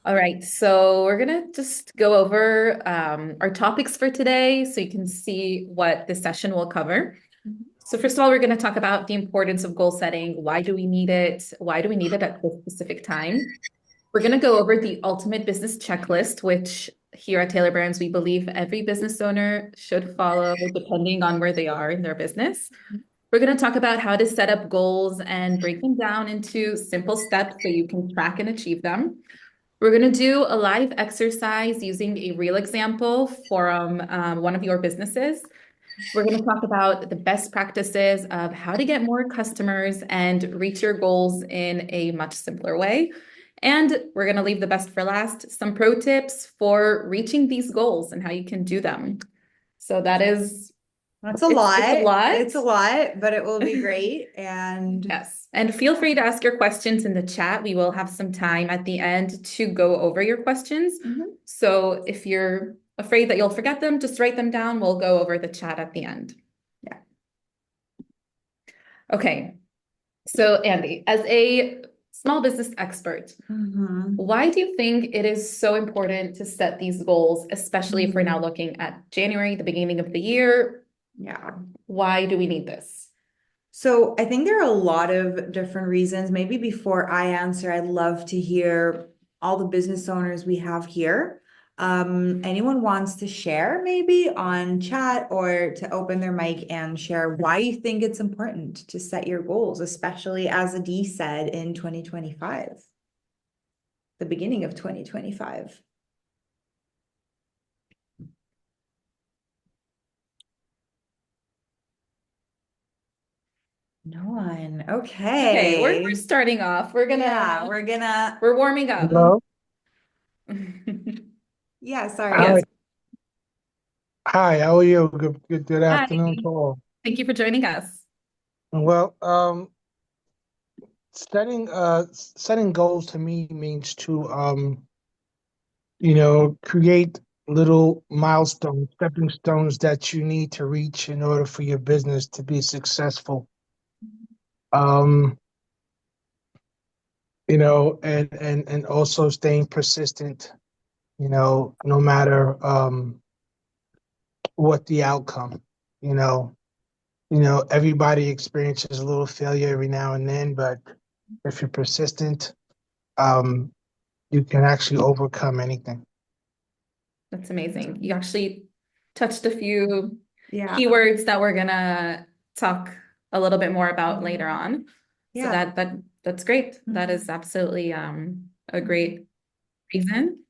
All right, so we're gonna just go over our topics for today so you can see what this session will cover. So first of all, we're going to talk about the importance of goal setting. Why do we need it? Why do we need it at this specific time? We're going to go over the ultimate business checklist, which here at Tailor Brands, we believe every business owner should follow depending on where they are in their business. We're going to talk about how to set up goals and break them down into simple steps so you can track and achieve them. We're going to do a live exercise using a real example from one of your businesses. We're going to talk about the best practices of how to get more customers and reach your goals in a much simpler way. And we're going to leave the best for last, some pro tips for reaching these goals and how you can do them. So that is, That's a it's a lot. lot. It's a lot, but it will be great. And Yes. And feel free to ask your questions in the chat. We will have some time at the end to go over your questions. Mhm. So if you're afraid that you'll forget them, just write them down. We'll go over the chat at the end. Yeah. Okay. So Andy, as a small business expert, Mhm. why do you think it is so important to set these goals, especially if we're now Mhm. looking at January, the beginning of the year? Yeah. Why do we need this? So I think there are a lot of different reasons. Maybe before I answer, I'd love to hear all the business owners we have here. Anyone wants to share maybe on chat or to open their mic and share why you think it's important to set your goals, especially as Adi said in 2025, the beginning of 2025. No one. Okay, we're Okay. starting off. Yeah, we're gonna. We're warming up. Mhm. Hello. Yeah, sorry. Yes. Hi. Hi. How are you? Good Hi. afternoon to all. Thank you for joining us. Well, setting goals to me means to create little milestones, stepping stones that you need to reach in order for your business to be successful. Um, and also staying persistent, no matter what the outcome, you know. Everybody experiences a little failure every now and then, but if you're persistent, um, you can actually overcome anything. That's amazing. You actually touched a few Yeah. keywords that we're gonna talk a little bit more about later Mhm. on. So Yeah. that's great. That Mhm. is absolutely a great reason.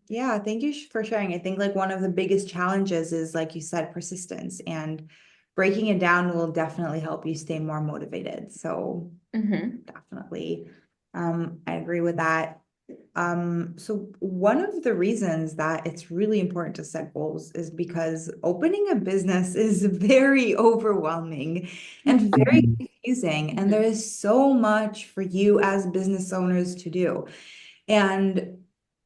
Yeah, thank you for sharing. I think like one of the biggest challenges is, like you said, persistence, and breaking it down will definitely help you stay more motivated. So Hmm. definitely, I agree with that. So one of the reasons that it's really important to set goals is because opening a business is very overwhelming and very confusing, and there is so much for you as business owners to do. And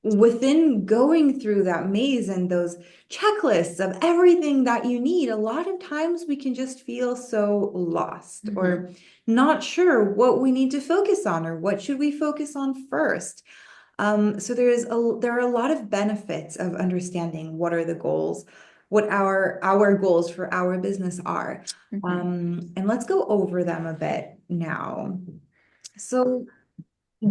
within going through that maze and those checklists of everything that you need, a lot of times we can just feel so lost Hmm. or not sure what we need to focus on or what should we focus on first. So there are a lot of benefits of understanding what are the goals, what our goals for our business are. Hmm. And let's go over them a bit now. So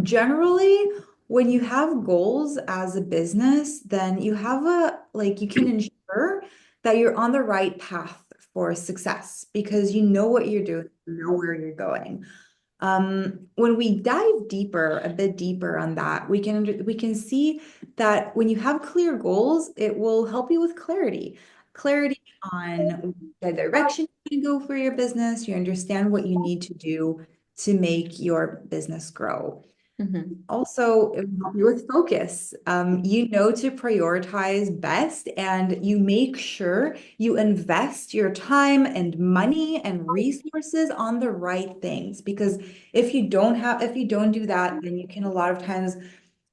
generally, when you have goals as a business, then you have you can ensure that you're on the right path for success because you know what you're doing, you know where you're going. When we dive deeper, a bit deeper on that, we can see that when you have clear goals, it will help you with clarity. Clarity on the direction you go for your business. You understand what you need to do to make your business grow. Hmm. Also, it will help you with focus. You know to prioritize best, and you make sure you invest your time and money and resources on the right things. Because if you don't do that, then you can a lot of times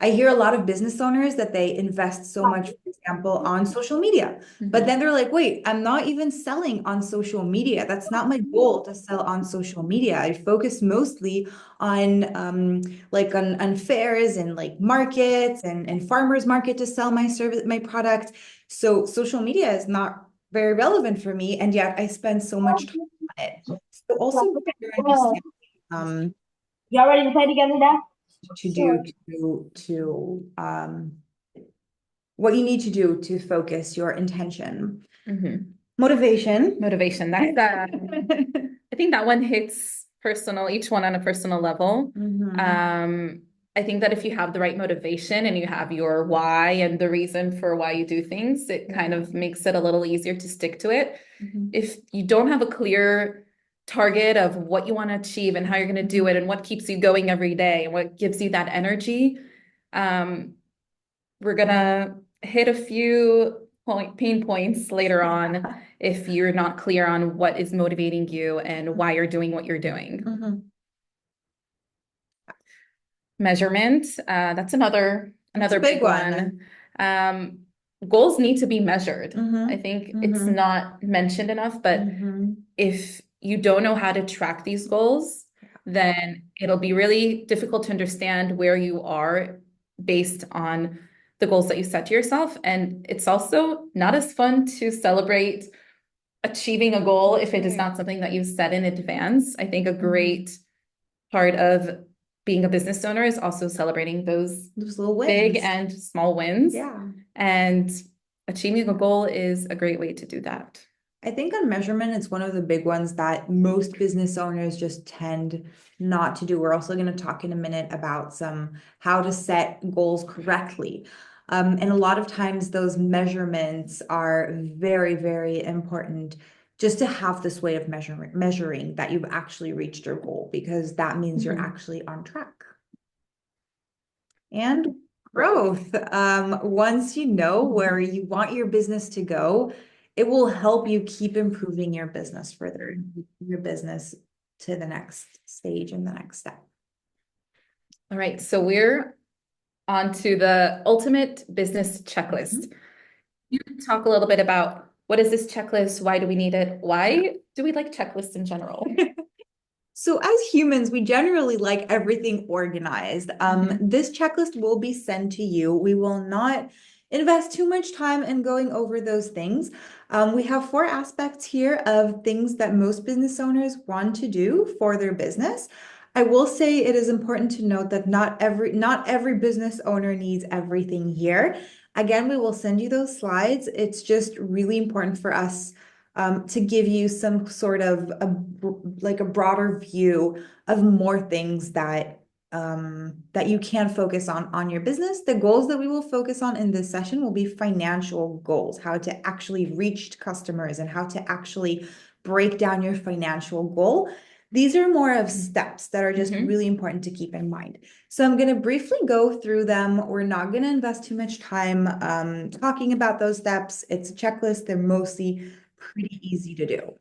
I hear a lot of business owners that they invest so much, for example, on social media, but then they're like, wait, I'm not even selling on social media. That's not my goal to sell on social media. I focus mostly on like on fairs and like markets and farmers market to sell my service, my product. So social media is not very relevant for me, and yet I spend so much time on it. So also understand You already decided together that? to do what you need to do to focus your intention. Motivation. Motivation. That's I think that one hits personal, each one on a personal level. I think that if you have the right motivation and you have your why and the reason for why you do things, it kind of makes it a little easier to stick to it. If you don't have a clear target of what you want to achieve and how you're going to do it and what keeps you going every day and what gives you that energy, we're going to hit a few pain points later on if you're not clear on what is motivating you and why you're doing what you're doing. Measurement, that's another big one. Goals need to be measured. I think it's not mentioned enough, but if you don't know how to track these goals, then it'll be really difficult to understand where you are based on the goals that you set to yourself. And it's also not as fun to celebrate achieving a goal if it is not something that you've set in advance. I think a great part of being a business owner is also celebrating those little wins. Big and small wins. Yeah. And achieving a goal is a great way to do that. I think on measurement, it's one of the big ones that most business owners just tend not to do. We're also going to talk in a minute about how to set goals correctly. And a lot of times those measurements are very, very important just to have this way of measuring that you've actually reached your goal, because that means you're actually on track. And growth. Once you know where you want your business to go, it will help you keep improving your business further, your business to the next stage and the next step. All right, so we're on to the ultimate business checklist. You can talk a little bit about what is this checklist? Why do we need it? Why do we like checklists in general? So as humans, we generally like everything organized. This checklist will be sent to you. We will not invest too much time in going over those things. We have 4 aspects here of things that most business owners want to do for their business. I will say it is important to note that not every business owner needs everything here. Again, we will send you those slides. It's just really important for us to give you some sort of a broader view of more things that you can focus on your business. The goals that we will focus on in this session will be financial goals, how to actually reach customers and how to actually break down your financial goal. These are more of steps that are just really important to keep in mind. So I'm going to briefly go through them. We're not going to invest too much time talking about those steps. It's a checklist. They're mostly pretty easy to do.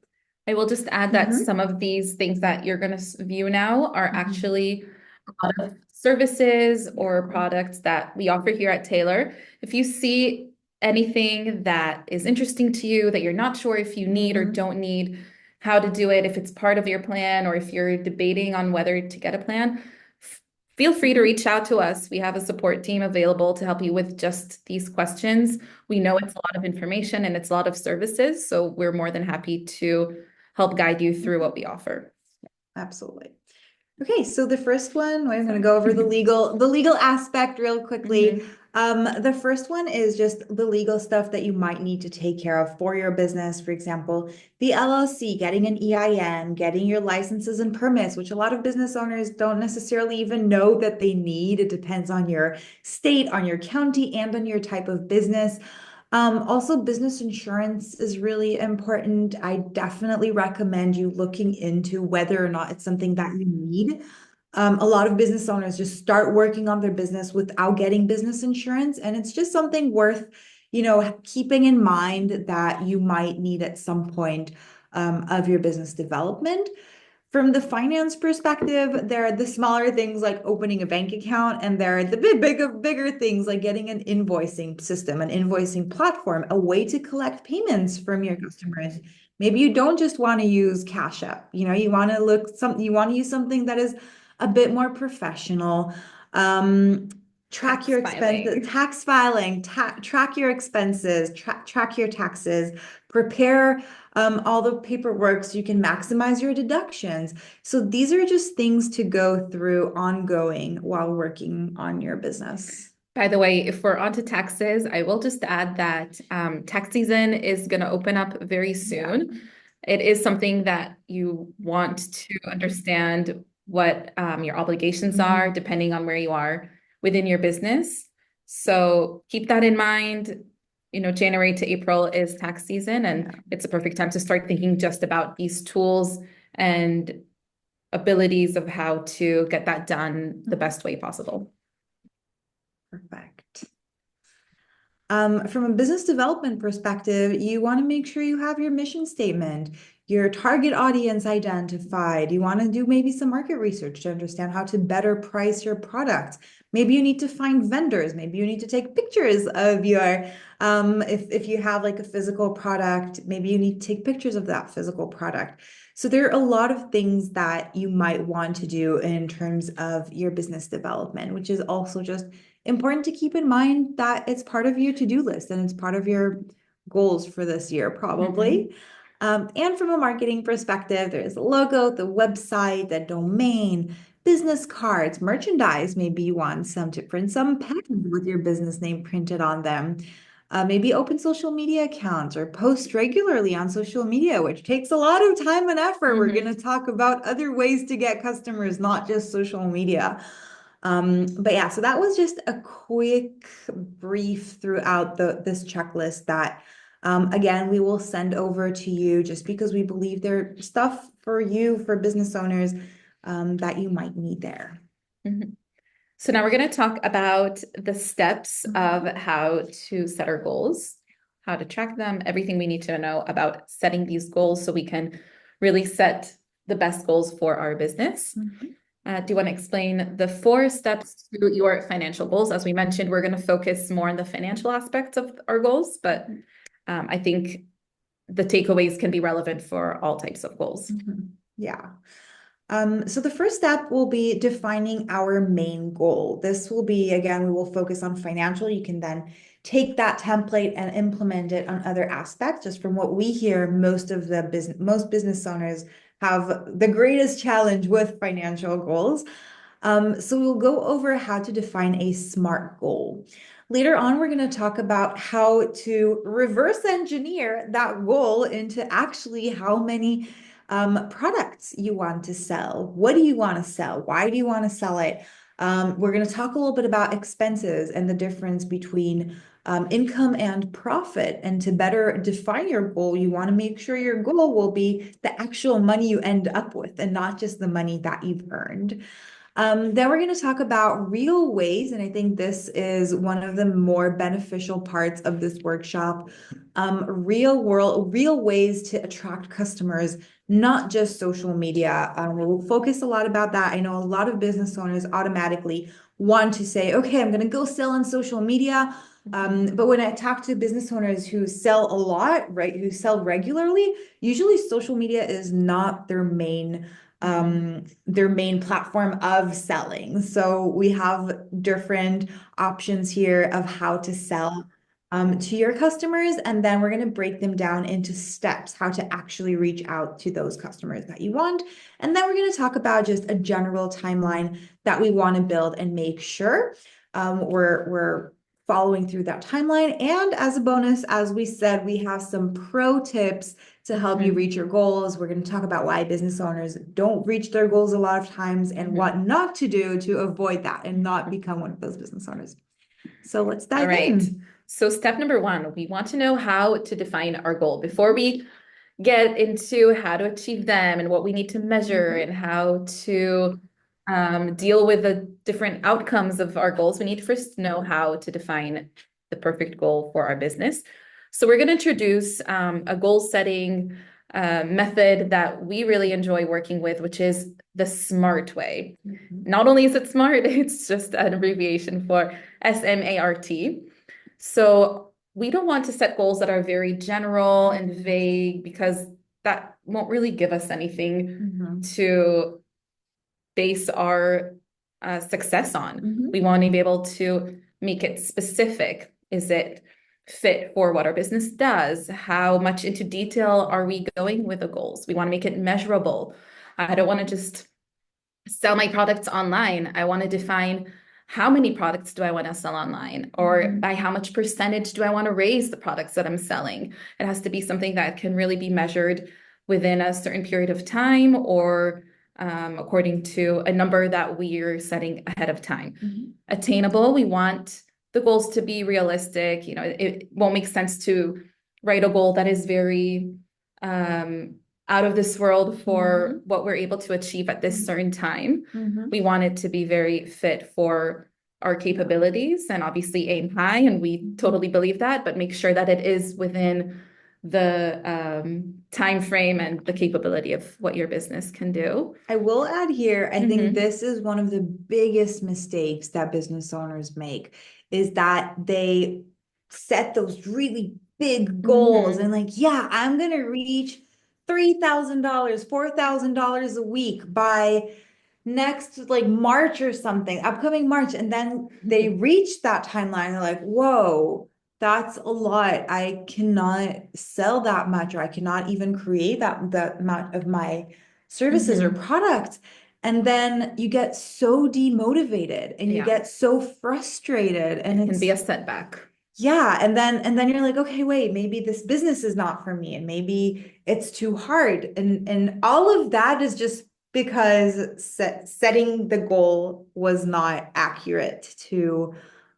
I will just add that some of these things that you're going to view now are actually a lot of services or products that we offer here at Tailor. If you see anything that is interesting to you, that you're not sure if you need or don't need, how to do it, if it's part of your plan, or if you're debating on whether to get a plan, feel free to reach out to us. We have a support team available to help you with just these questions. We know it's a lot of information and it's a lot of services, so we're more than happy to help guide you through what we offer. Absolutely. Okay, so the first one, I'm going to go over the legal aspect real quickly. The first one is just the legal stuff that you might need to take care of for your business. For example, the LLC, getting an EIN, getting your licenses and permits, which a lot of business owners don't necessarily even know that they need. It depends on your state, on your county, and on your type of business. Also, business insurance is really important. I definitely recommend you looking into whether or not it's something that you need. A lot of business owners just start working on their business without getting business insurance, and it's just something worth, keeping in mind that you might need at some point of your business development. From the finance perspective, there are the smaller things like opening a bank account, and there are the bigger things like getting an invoicing system, an invoicing platform, a way to collect payments from your customers. Maybe you don't just want to use Cash App, you want to use something that is a bit more professional. Track your expenses, tax filing, track your expenses, track your taxes, prepare all the paperwork so you can maximize your deductions. So these are just things to go through ongoing while working on your business. By the way, if we're onto taxes, I will just add that tax season is going to open up very soon. Yeah. It is something that you want to understand what your obligations are, depending on where you are within your business. So keep that in mind. January to April is tax season, and it's a perfect time to start thinking just about these tools and abilities of how to get that done the best way possible. Perfect. From a business development perspective, you want to make sure you have your mission statement, your target audience identified. You want to do maybe some market research to understand how to better price your products. Maybe you need to find vendors. Maybe you need to take pictures of your, if you have like a physical product, maybe you need to take pictures of that physical product. So there are a lot of things that you might want to do in terms of your business development, which is also just important to keep in mind that it's part of your to-do list and it's part of your goals for this year, probably. And from a marketing perspective, there's the logo, the website, the domain, business cards, merchandise. Maybe you want to print some pens with your business name printed on them. Maybe open social media accounts or post regularly on social media, which takes a lot of time and effort. We're going to talk about other ways to get customers, not just social media. But yeah, so that was just a quick brief throughout this checklist that, again, we will send over to you just because we believe there's stuff for you, for business owners, that you might need there. So now we're going to talk about the steps of how to set our goals, how to track them, everything we need to know about setting these goals so we can really set the best goals for our business. Do you want to explain the 4 steps to your financial goals? As we mentioned, we're going to focus more on the financial aspects of our goals, but I think the takeaways can be relevant for all types of goals. Yeah. So the first step will be defining our main goal. This will be, again, we will focus on financial. You can then take that template and implement it on other aspects. Just from what we hear, most business owners have the greatest challenge with financial goals. So we'll go over how to define a SMART goal. Later on, we're going to talk about how to reverse engineer that goal into actually how many products you want to sell. What do you want to sell? Why do you want to sell it? We're going to talk a little bit about expenses and the difference between income and profit. And to better define your goal, you want to make sure your goal will be the actual money you end up with and not just the money that you've earned. Then we're going to talk about real ways, and I think this is one of the more beneficial parts of this workshop, real ways to attract customers, not just social media. We'll focus a lot about that. I know a lot of business owners automatically want to say, okay, I'm going to go sell on social media. But when I talk to business owners who sell a lot, right, who sell regularly, usually social media is not their main platform of selling. So we have different options here of how to sell to your customers, and then we're going to break them down into steps, how to actually reach out to those customers that you want. And then we're going to talk about just a general timeline that we want to build and make sure we're following through that timeline. And as a bonus, as we said, we have some pro tips to help you reach your goals. We're going to talk about why business owners don't reach their goals a lot of times and what not to do to avoid that and not become one of those business owners. So let's dive in. So step number 1, we want to know how to define our goal before we get into how to achieve them and what we need to measure and how to deal with the different outcomes of our goals. We need to first know how to define the perfect goal for our business. So we're going to introduce a goal setting method that we really enjoy working with, which is the SMART way. Not only is it smart, it's just an abbreviation for SMART. So we don't want to set goals that are very general and vague because that won't really give us anything to base our success on. We want to be able to make it specific. Is it fit for what our business does? How much into detail are we going with the goals? We want to make it measurable. I don't want to just sell my products online. I want to define how many products do I want to sell online, or by how much percentage do I want to raise the products that I'm selling? It has to be something that can really be measured within a certain period of time, or according to a number that we're setting ahead of time. Attainable, we want the goals to be realistic. You know, it won't make sense to write a goal that is very out of this world for what we're able to achieve at this certain time. We want it to be very fit for our capabilities and obviously aim high, and we totally believe that, but make sure that it is within the time frame and the capability of what your business can do. I will add here, I think this is one of the biggest mistakes that business owners make, is that they set those really big goals and like, yeah, I'm gonna reach $3,000, $4,000 a week by next like March or something, upcoming March. And then they reach that timeline. They're like, whoa, that's a lot. I cannot sell that much, or I cannot even create that amount of my services or products. And then you get so demotivated and you get so frustrated, and it can be a setback. Yeah, and then you're like, okay, wait, maybe this business is not for me, and maybe it's too hard. And all of that is just because setting the goal was not accurate to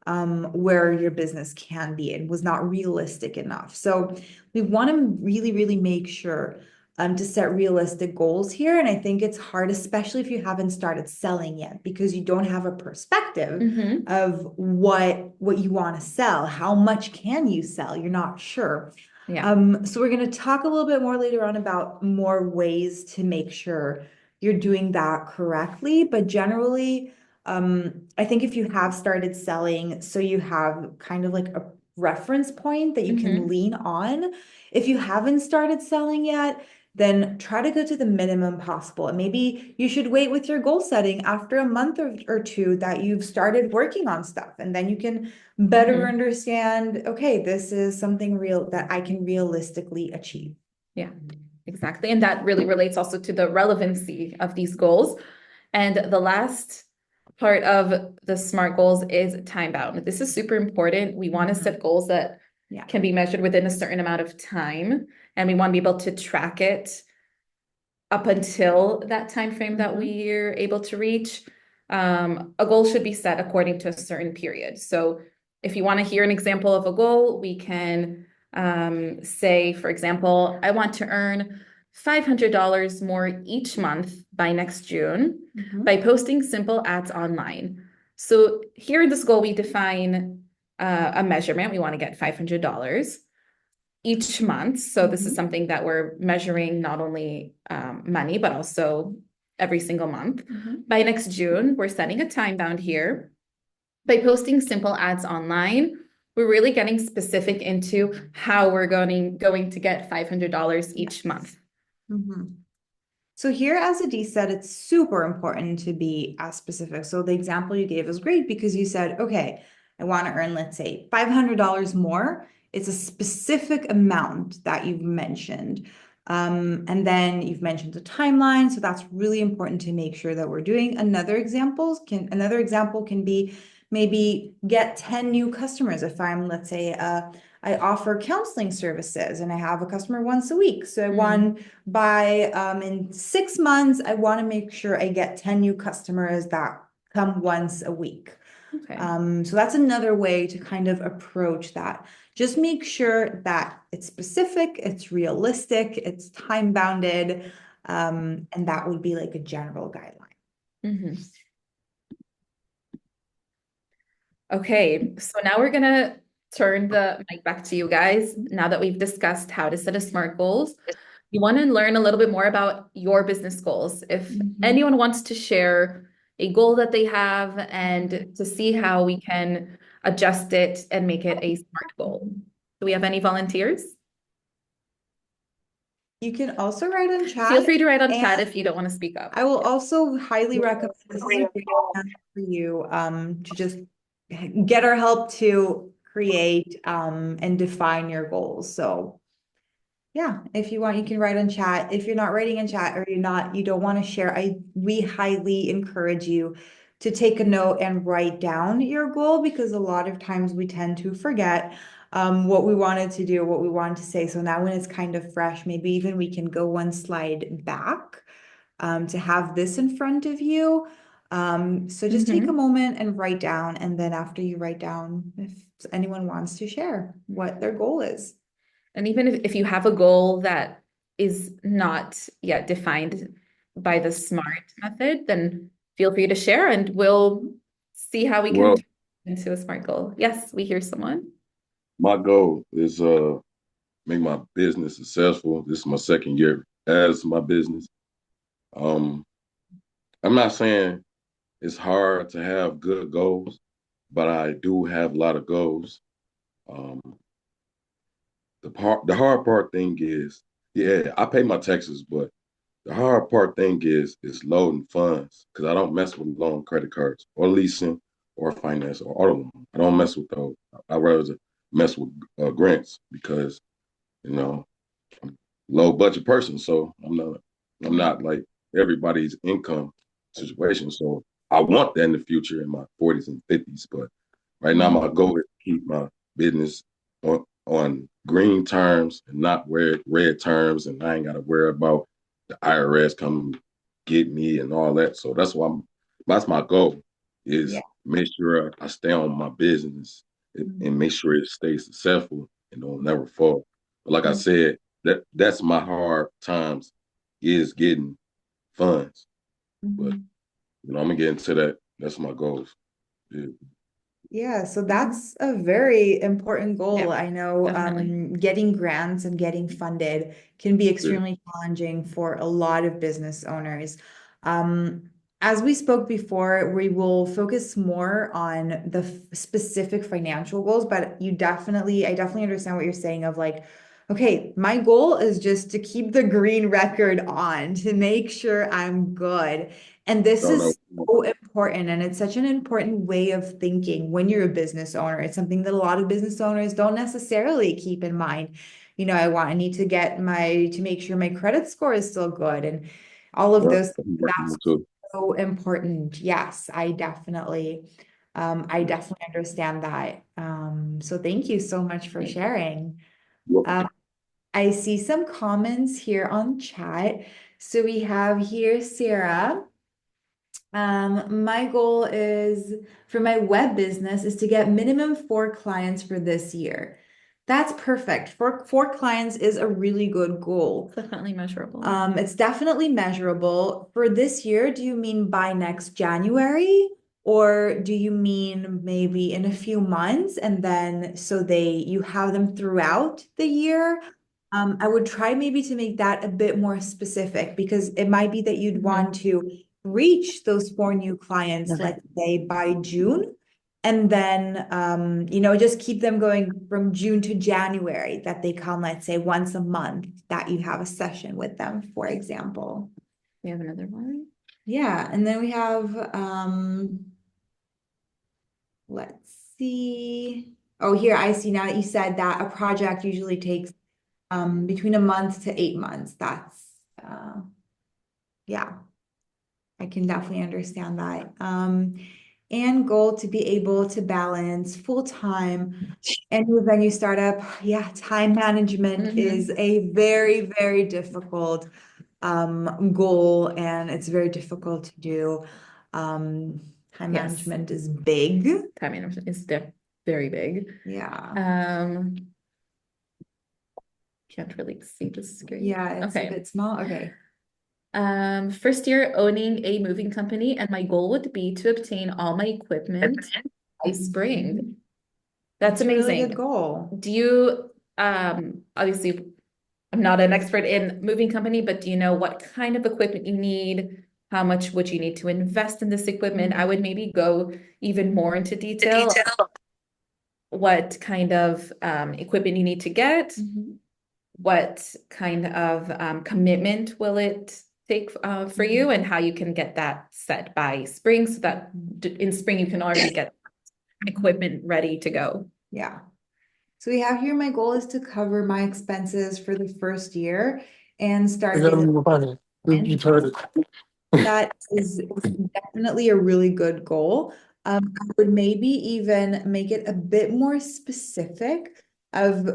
where your business can be, and was not realistic enough. So we want to really, really make sure to set realistic goals here. And I think it's hard, especially if you haven't started selling yet, because you don't have a perspective of what you want to sell. How much can you sell? You're not sure. So we're going to talk a little bit more later on about more ways to make sure you're doing that correctly. But generally, I think if you have started selling, so you have kind of like a reference point that you can lean on. If you haven't started selling yet, then try to go to the minimum possible. And maybe you should wait with your goal setting after a month or two that you've started working on stuff. And then you can better understand, okay, this is something real that I can realistically achieve. Yeah, exactly. And that really relates also to the relevancy of these goals. And the last part of the SMART goals is time bound. This is super important. We want to set goals that can be measured within a certain amount of time, and we want to be able to track it up until that time frame that we're able to reach. A goal should be set according to a certain period. So if you want to hear an example of a goal, we can say, for example, I want to earn $500 more each month by next June by posting simple ads online. So here in this goal, we define a measurement. We want to get $500 each month. So this is something that we're measuring, not only money, but also every single month. By next June, we're setting a time bound here. By posting simple ads online, we're really getting specific into how we're going to get $500 each month. So here, as Adi said, it's super important to be as specific. So the example you gave is great, because you said, okay, I want to earn, let's say, $500 more. It's a specific amount that you've mentioned. And then you've mentioned the timeline. So that's really important to make sure that we're doing. Another example can be maybe get 10 new customers. If I'm, let's say, I offer counseling services and I have a customer once a week. So I want in 6 months, I want to make sure I get 10 new customers that come once a week. So that's another way to kind of approach that. Just make sure that it's specific, it's realistic, it's time bounded, and that would be like a general guideline. Okay, so now we're gonna turn the mic back to you guys. Now that we've discussed how to set a SMART goals, you want to learn a little bit more about your business goals. If anyone wants to share a goal that they have and to see how we can adjust it and make it a SMART goal. Do we have any volunteers? You can also write in chat. Feel free to write on chat and if you don't want to speak up. I will also highly recommend this is a great chance for you to just get our help to create and define your goals. So yeah, if you want, you can write in chat. If you're not writing in chat or you don't want to share, we highly encourage you to take a note and write down your goal, because a lot of times we tend to forget what we wanted to do, what we wanted to say. So now when it's kind of fresh, maybe even we can go one slide back to have this in front of you. So just take a moment and write down, and then after you write down, if anyone wants to share what their goal is. And even if you have a goal that is not yet defined by the SMART method, then feel free to share and we'll see how we can turn it into a SMART goal. Yes, we hear someone. My goal is make my business successful. This is my second year as my business. I'm not saying it's hard to have good goals, but I do have a lot of goals. The hard part thing is, yeah, I pay my taxes, but the hard part thing is loading funds, because I don't mess with loan credit cards or leasing or finance or auto loan. I don't mess with those. I rather mess with grants, because I'm a low budget person, so I'm not like everybody's income situation. So I want that in the future in my 40s and 50s, but right now my goal is to keep my business on green terms and not red terms, and I ain't got to worry about the IRS come get me and all that. So that's my goal, is make sure I stay on my business and make sure it stays successful and don't never fall. But like I said, that's my hard times, is getting funds. But I'm gonna get into that. That's my goals. Yeah, so that's a very important goal. Yeah, I know getting grants and getting funded can be extremely challenging for a lot of business owners. As we spoke before, we will focus more on the specific financial goals, but I definitely understand what you're saying of like, okay, my goal is just to keep the green record on, to make sure I'm good. And this is so important, and it's such an important way of thinking when you're a business owner. It's something that a lot of business owners don't necessarily keep in mind. I need to to make sure my credit score is still good, and all of those. That's so important. Yes, I definitely understand that. So thank you so much for sharing. I see some comments here on chat. So we have here Sarah. My goal is for my web business is to get minimum 4 clients for this year. That's perfect. Four clients is a really good goal. Definitely measurable. It's definitely measurable. For this year, do you mean by next January? Or do you mean maybe in a few months, and then you have them throughout the year? I would try maybe to make that a bit more specific, because it might be that you'd want to reach those 4 new clients, let's say by June. And then, just keep them going from June to January, that they come, let's say once a month, that you have a session with them, for example. We have another one. Yeah. And then we have, let's see. Oh, here, I see now that you said that a project usually takes between a month to 8 months. That's, yeah, I can definitely understand that. And goal to be able to balance full-time and new venue startup. Yeah, time management is a very, very difficult goal, and it's very difficult to do. Time management is big. Time management is very big. Yeah. Can't really see the screen. Yeah, it's a bit small. Okay. First year owning a moving company, and my goal would be to obtain all my equipment by spring. That's amazing. A really good goal. Do you obviously I'm not an expert in moving company, but do you know what kind of equipment you need? How much would you need to invest in this equipment? I would maybe go even more into detail. What kind of equipment you need to get? Mhm. What kind of commitment will it take for you, and how you can get that set by spring so that in spring you can already get equipment ready to go. Yeah. So we have here, my goal is to cover my expenses for the first year and start getting. You've heard it. That is definitely a really good goal. I would maybe even make it a bit more specific of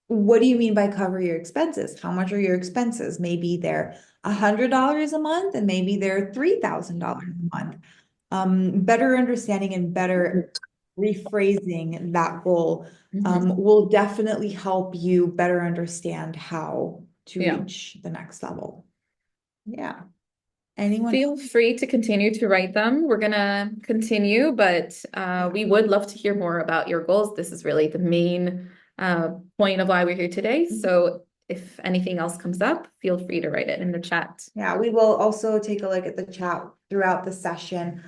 what do you mean by cover your expenses? How much are your expenses? Maybe they're $100 a month and maybe they're $3,000 a month. Better understanding and better rephrasing that goal will definitely help you better understand how to Yeah. reach the next level. Yeah. Anyone? Feel free to continue to write them. We're gonna continue, but we would love to hear more about your goals. This is really the main point of why we're here today. So if anything else comes up, feel free to write it in the chat. Yeah, we will also take a look at the chat throughout the session,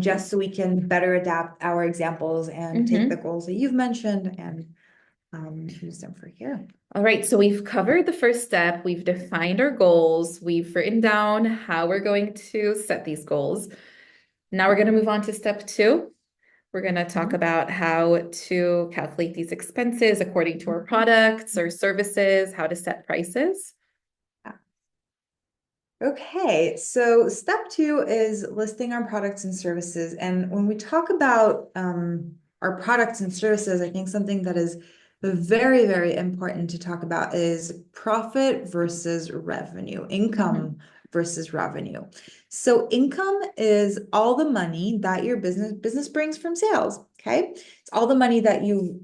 just so we can better adapt our examples and take the goals that you've mentioned and use them for here. All right, so we've covered the first step. We've defined our goals. We've written down how we're going to set these goals. Now we're going to move on to step 2. We're going to talk about how to calculate these expenses according to our products or services, how to set prices. Okay, so step 2 is listing our products and services. And when we talk about our products and services, I think something that is very, very important to talk about is profit versus revenue, income versus revenue. So income is all the money that your business brings from sales, okay? It's all the money that you've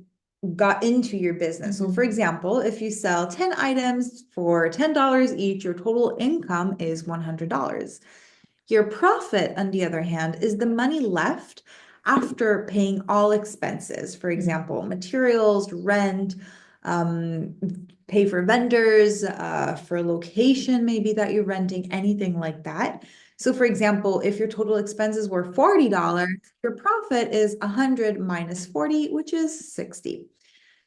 got into your business. So for example, if you sell 10 items for $10 each, your total income is $100. Your profit, on the other hand, is the money left after paying all expenses. For example, materials, rent, pay for vendors, for location maybe that you're renting, anything like that. So for example, if your total expenses were $40, your profit is 100 minus 40, which is 60.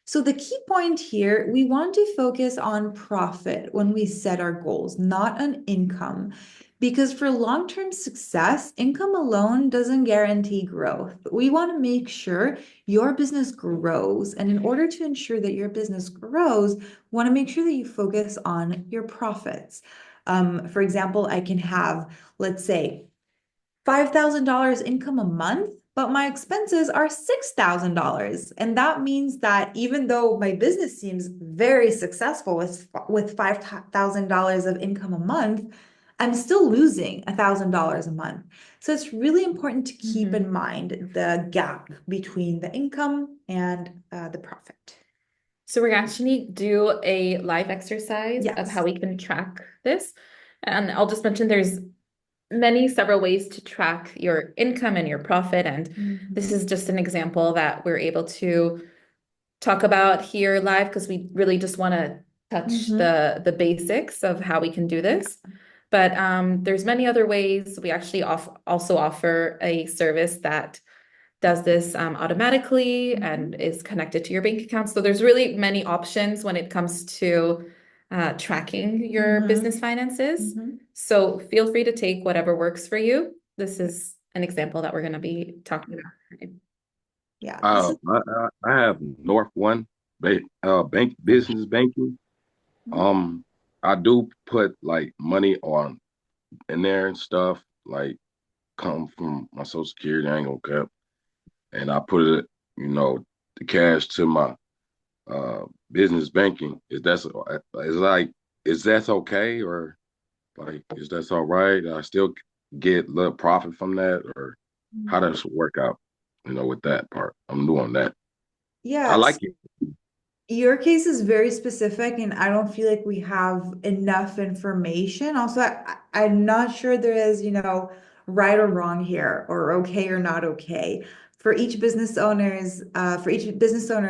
So the key point here, we want to focus on profit when we set our goals, not on income. Because for long-term success, income alone doesn't guarantee growth. We want to make sure your business grows. And in order to ensure that your business grows, we want to make sure that you focus on your profits. For example, I can have, let's say, $5,000 income a month, but my expenses are $6,000. And that means that even though my business seems very successful with $5,000 of income a month, I'm still losing $1,000 a month. So it's really important to keep in mind the gap between the income and the profit. So we're actually do a live exercise of how we can track this. And I'll just mention there's several ways to track your income and your profit. And this is just an example that we're able to talk about here live because we really just want to touch the basics of how we can do this. But there's many other ways. We actually also offer a service that does this automatically and is connected to your bank account. So there's really many options when it comes to tracking your business finances. So feel free to take whatever works for you. This is an example that we're going to be talking about today. Yeah. I have North One bank business banking. I do put like money on in there and stuff like come from my Social Security. I ain't gonna cap, and I put it, the cash to my business banking. Is that okay, or like is that all right? I still get a little profit from that, or how does it work out? With that part, I'm new on that. Yeah. I like it. Your case is very specific, and I don't feel like we have enough information. Also, I'm not sure there is, right or wrong here, or okay or not okay. For each business owner,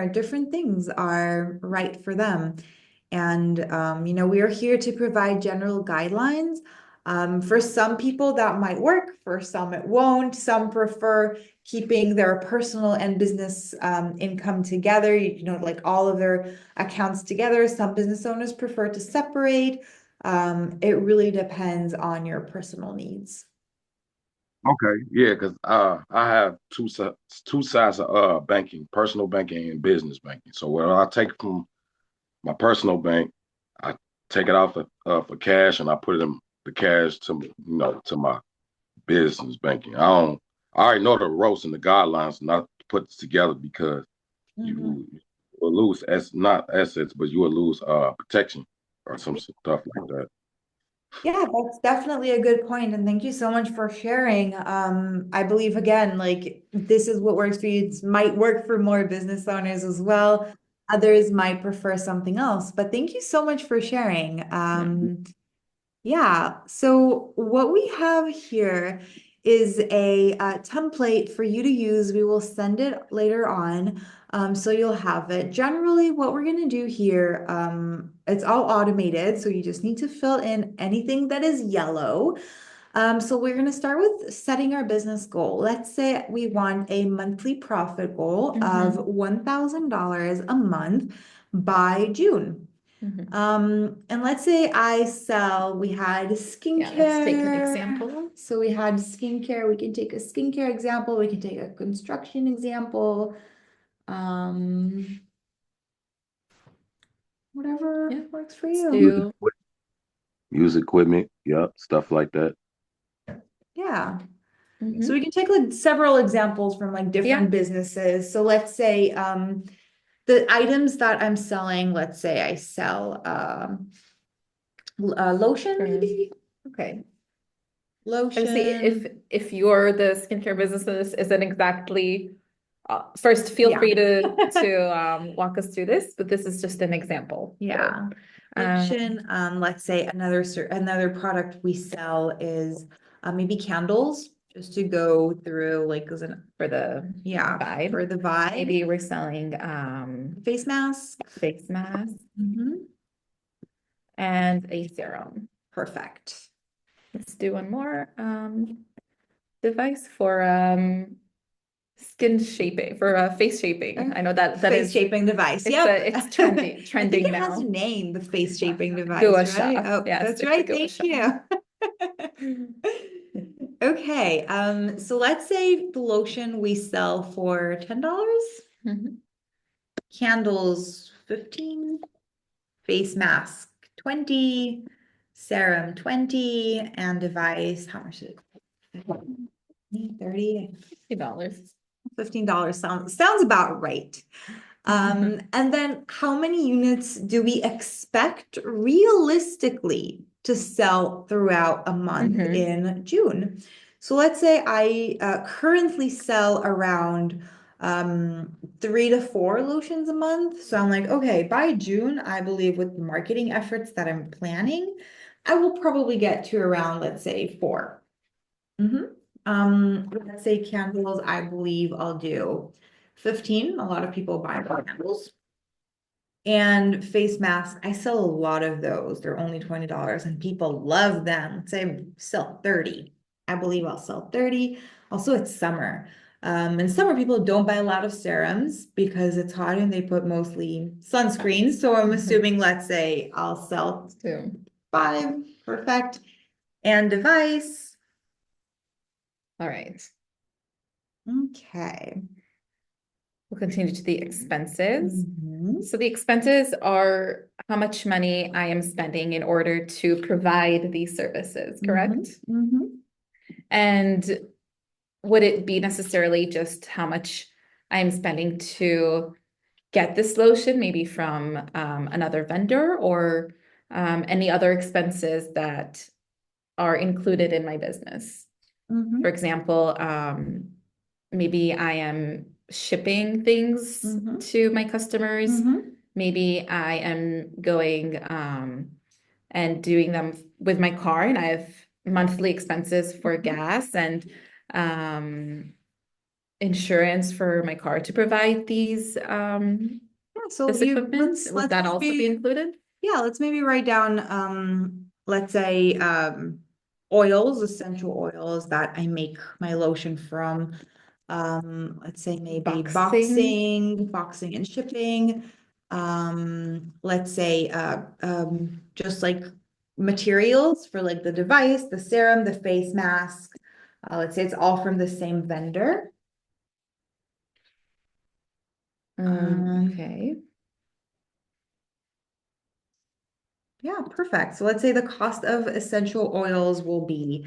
different things are right for them. And, we are here to provide general guidelines. For some people that might work, for some it won't. Some prefer keeping their personal and business income together, like all of their accounts together. Some business owners prefer to separate. It really depends on your personal needs. Okay, yeah, because I have two sides of banking, personal banking and business banking. So what I take from my personal bank, I take it off for cash and I put it in the cash to my business banking. I already know the ropes and the guidelines not to put this together because you will lose not assets, but you will lose protection or some stuff like that. Yeah, that's definitely a good point, and thank you so much for sharing. I believe again, like this is what works for you. It might work for more business owners as well. Others might prefer something else, but thank you so much for sharing. Yeah, so what we have here is a template for you to use. We will send it later on, so you'll have it. Generally, what we're going to do here, it's all automated, so you just need to fill in anything that is yellow. So we're going to start with setting our business goal. Let's say we want a monthly profit goal of $1,000 a month by June. And let's say we had skincare. Yeah, let's take an example. So we had skincare. We can take a skincare example. We can take a construction example. Whatever works for you. Use equipment, yep, stuff like that. Yeah. So we can take like several examples from like different businesses. So let's say the items that I'm selling, let's say I sell lotion maybe. Okay. Lotion. Obviously, if you're the skincare business isn't exactly first, feel free to walk us through this, but this is just an example. Yeah. Lotion. Let's say another product we sell is maybe candles, just to go through like for the vibe. For the vibe. Maybe we're selling face mask. Face mask. And a serum. Perfect. Let's do one more device for skin shaping, for face shaping. I know that face shaping device. It's trending I think it now. has a name, the face shaping device, Gua right? Oh, yes, that's right. Thank you. Okay, so let's say the lotion we sell for $10. Candles 15, face mask 20, serum 20, and device, how much is it? $30? $15 sounds about right. And then how many units do we expect realistically to sell throughout a month in June? So let's say I currently sell around 3 to 4 lotions a month. So I'm like, okay, by June, I believe with the marketing efforts that I'm planning, I will probably get to around, let's say 4. Let's say candles, I believe I'll do 15. A lot of people buy candles. And face masks, I sell a lot of those. They're only $20 and people love them. Let's say I sell 30. I believe I'll sell 30. Also, it's summer. And summer people don't buy a lot of serums because it's hot and they put mostly sunscreens. So I'm assuming, let's say I'll sell 5. Perfect. And device. All right. Okay. We'll continue to the expenses. So the expenses are how much money I am spending in order to provide these services, correct? And would it be necessarily just how much I'm spending to get this lotion, maybe from another vendor, or any other expenses that are included in my business? For example, maybe I am shipping things to my customers. Maybe I am going and doing them with my car, and I have monthly expenses for gas and insurance for my car to provide these so this equipment. Would that also be included? Yeah, let's maybe write down, let's say, oils, essential oils that I make my lotion from. Let's say maybe boxing and shipping. Let's say, just like materials for like the device, the serum, the face mask. Let's say it's all from the same vendor. Okay. Yeah, perfect. So let's say the cost of essential oils will be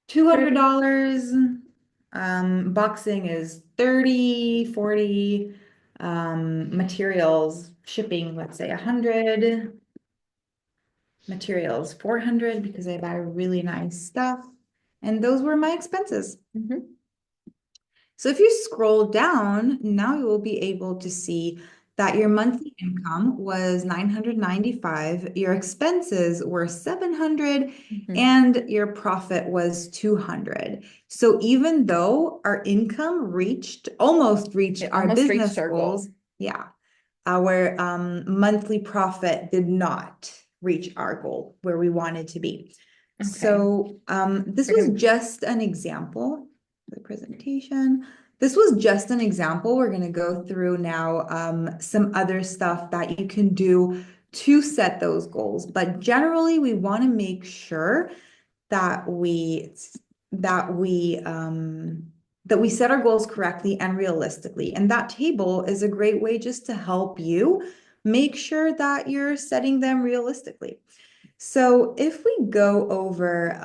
$200. Boxing is 30, 40. Materials, shipping, let's say 100. Materials, 400 because I buy really nice stuff. And those were my expenses. Mhm. So if you scroll down, now you will be able to see that your monthly income was 995, your expenses were 700, Mhm. and your profit was 200. So even though our income almost reached It our almost business reached our goals, goal. yeah, our monthly profit did not reach our goal where we wanted to be. Okay. So this We're was gonna- just an example the presentation. This was just an example. We're going to go through now some other stuff that you can do to set those goals. But generally, we want to make sure that we set our goals correctly and realistically. And that table is a great way just to help you make sure that you're setting them realistically. So if we go over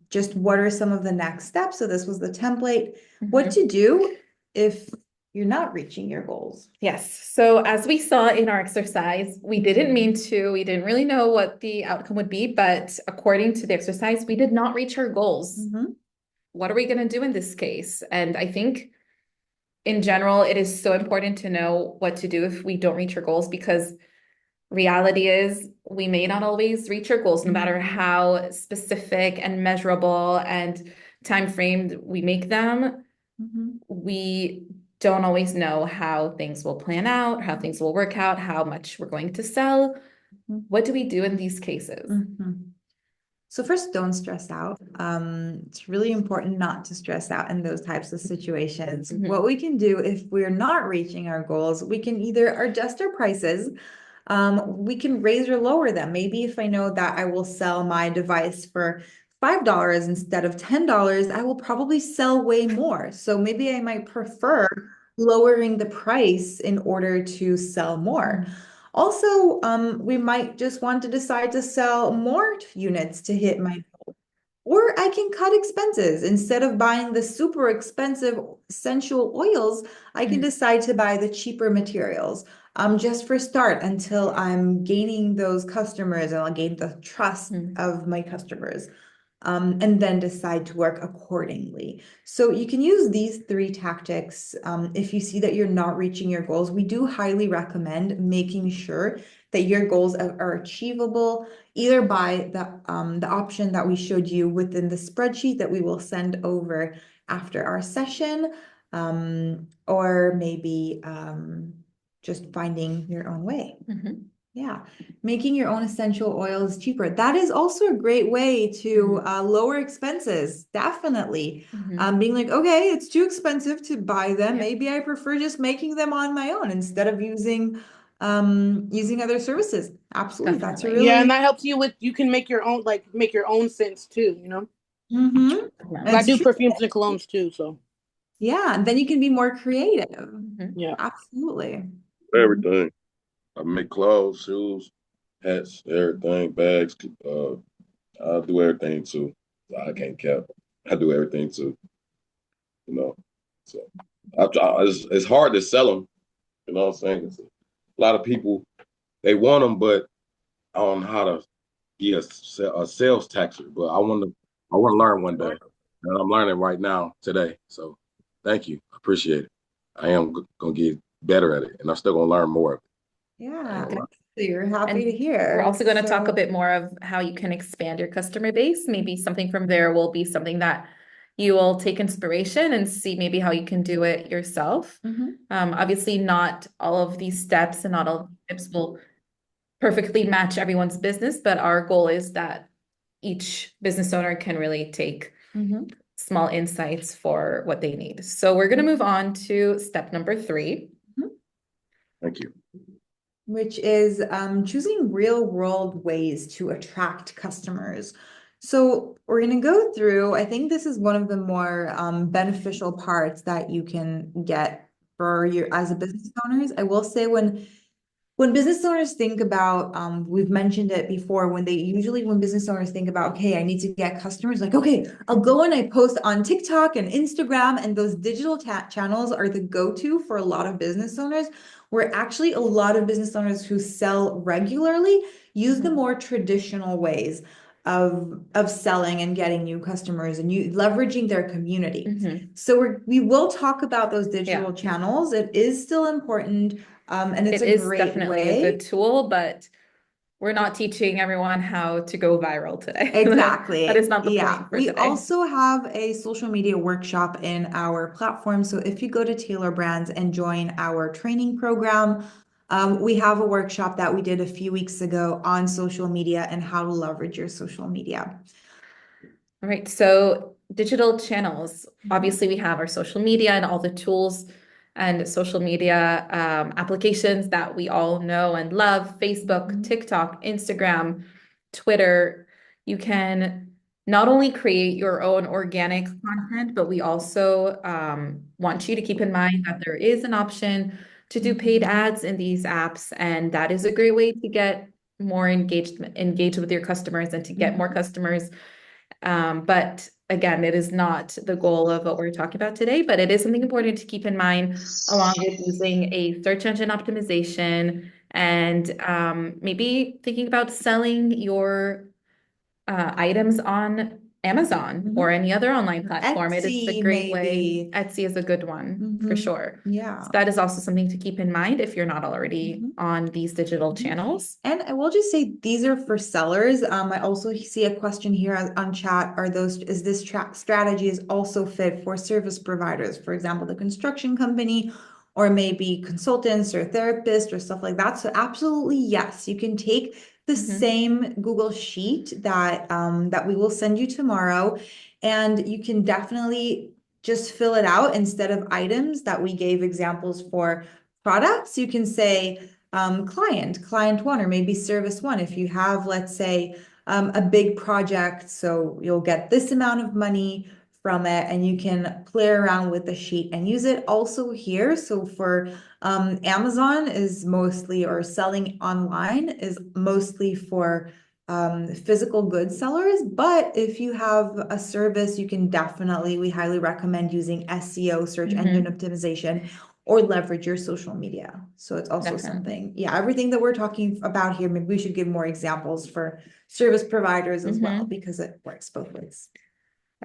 just what are some of the next steps? So this was the template. What Mhm. to do if you're not reaching your goals? Yes. So as we saw in our exercise, we didn't mean to, we didn't really know what the outcome would be, but according to the exercise, we did not reach our goals. Mhm. What are we going to do in this case? And I think in general, it is so important to know what to do if we don't reach our goals, because reality is we may not always reach our goals, no matter how specific and measurable and time framed we make them. Mhm. We don't always know how things will plan out, how things will work out, how much we're going to sell. What do we do in these cases? Mhm. So first, don't stress out. It's really important not to stress out in those types of situations. Mhm. What we can do if we're not reaching our goals, we can either adjust our prices. We can raise or lower them. Maybe if I know that I will sell my device for $5 instead of $10, I will probably sell way more. So maybe I might prefer lowering the price in order to sell more. Also, we might just want to decide to sell more units to hit my goal. Or I can cut expenses. Instead of buying the super expensive essential oils, I can decide to buy the cheaper materials. Just for start until I'm gaining those customers and I'll gain the trust of my customers. And then decide to work accordingly. So you can use these three tactics if you see that you're not reaching your goals. We do highly recommend making sure that your goals are achievable either by the option that we showed you within the spreadsheet that we will send over after our session, or maybe just finding your own way. Mhm. Yeah, making your own essential oils cheaper. That is also a great way to lower expenses, definitely. Mhm. Being like, okay, it's too expensive to buy them. Yeah. Maybe I prefer just making them on my own instead of using other services. Absolutely. That's a Definitely. really Yeah, and that helps you with you can make your own scents too, you know. Mhm. Definitely. I It's do true. perfumes and colognes too, so Yeah, and then you can be more creative. Mhm. yeah. Absolutely. Everything. I make clothes, shoes, hats, everything, bags. I do everything too. I can't cap. I do everything too. You know, so it's hard to sell them. You know what I'm saying? A lot of people they want them, but I don't know how to be a sales taxer. But I want to learn one day, and I'm learning right now today. So thank you, I appreciate it. I am gonna get better at it, and I'm still gonna learn more of it. Yeah. Okay. So you're happy to And hear. we're also going to talk a So- bit more of how you can expand your customer base. Maybe something from there will be something that you will take inspiration and see maybe how you can do it yourself. Obviously, not all of these steps and not all of the tips will perfectly match everyone's business, but our goal is that each business owner can really take small insights for what they need. So we're going to move on to step number 3. Thank you. Which is choosing real world ways to attract customers. So we're going to go through, I think this is one of the more beneficial parts that you can get for your as a business owners. I will say when business owners think about, we've mentioned it before, when business owners think about, okay, I need to get customers, like, okay, I'll go and I post on TikTok and Instagram, and those digital channels are the go-to for a lot of business owners, where actually a lot of business owners who sell regularly use the more traditional ways of selling and getting new customers and leveraging their community. So we will talk about those digital channels. It is still important. And it's a great definitely way. a good tool, but we're not teaching everyone how to go viral today. Exactly. That is not the point for we today. also have a social media workshop in our platform. So if you go to Tailor Brands and join our training program, we have a workshop that we did a few weeks ago on social media and how to leverage your social media. All right. So digital channels, obviously we have our social media and all the tools and social media applications that we all know and love: Facebook, TikTok, Instagram, Twitter. You can not only create your own organic content, but we also want you to keep in mind that there is an option to do paid ads in these apps, and that is a great way to get more engaged with your customers and to get more customers. But again, it is not the goal of what we're talking about today, but it is something important to keep in mind, along with using a search engine optimization and maybe thinking about selling your items on Amazon or any other online platform. It is a great way. Etsy is a good one for sure. Yeah. So that is also something to keep in mind if you're not already on these digital channels. And I will just say these are for sellers. I also see a question here on chat. Is this strategy is also fit for service providers, for example, the construction company, or maybe consultants or therapists or stuff like that? So absolutely, yes, you can take the same Google Sheet that we will send you tomorrow, and you can definitely just fill it out. Instead of items that we gave examples for products, you can say client 1, or maybe service 1. If you have, let's say, a big project, so you'll get this amount of money from it, and you can play around with the sheet and use it also here. So for Amazon is mostly, or selling online is mostly for physical goods sellers. But if you have a service, you can definitely, we highly recommend using SEO, search engine optimization, or leverage your social media. So it's also something, everything that we're talking about here, maybe we should give more examples for service providers as well, because it works both ways.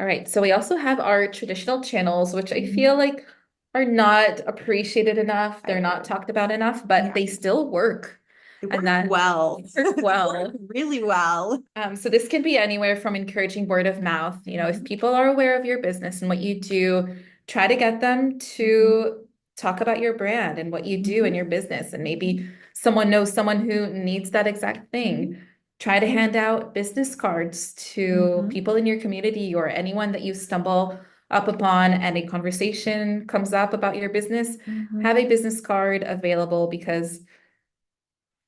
All right. So we also have our traditional channels, which I feel like are not appreciated enough. They're not talked about enough, but they still work. They work well. Really well. So this can be anywhere from encouraging word of mouth. You know, if people are aware of your business and what you do, try to get them to talk about your brand and what you do in your business. And maybe someone knows someone who needs that exact thing. Try to hand out business cards to people in your community or anyone that you stumble up upon and a conversation comes up about your business. Have a business card available, because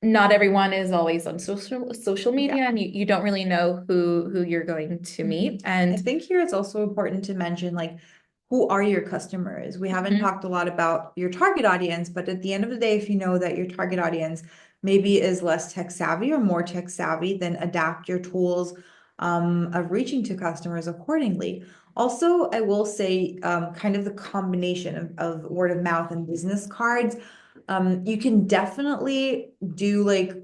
not everyone is always on social media, and you don't really know who you're going to meet. And I think here it's also important to mention, like, who are your customers? We haven't talked a lot about your target audience, but at the end of the day, if you know that your target audience maybe is less tech savvy or more tech savvy, then adapt your tools of reaching to customers accordingly. Also, I will say kind of the combination of word of mouth and business cards. You can definitely do like a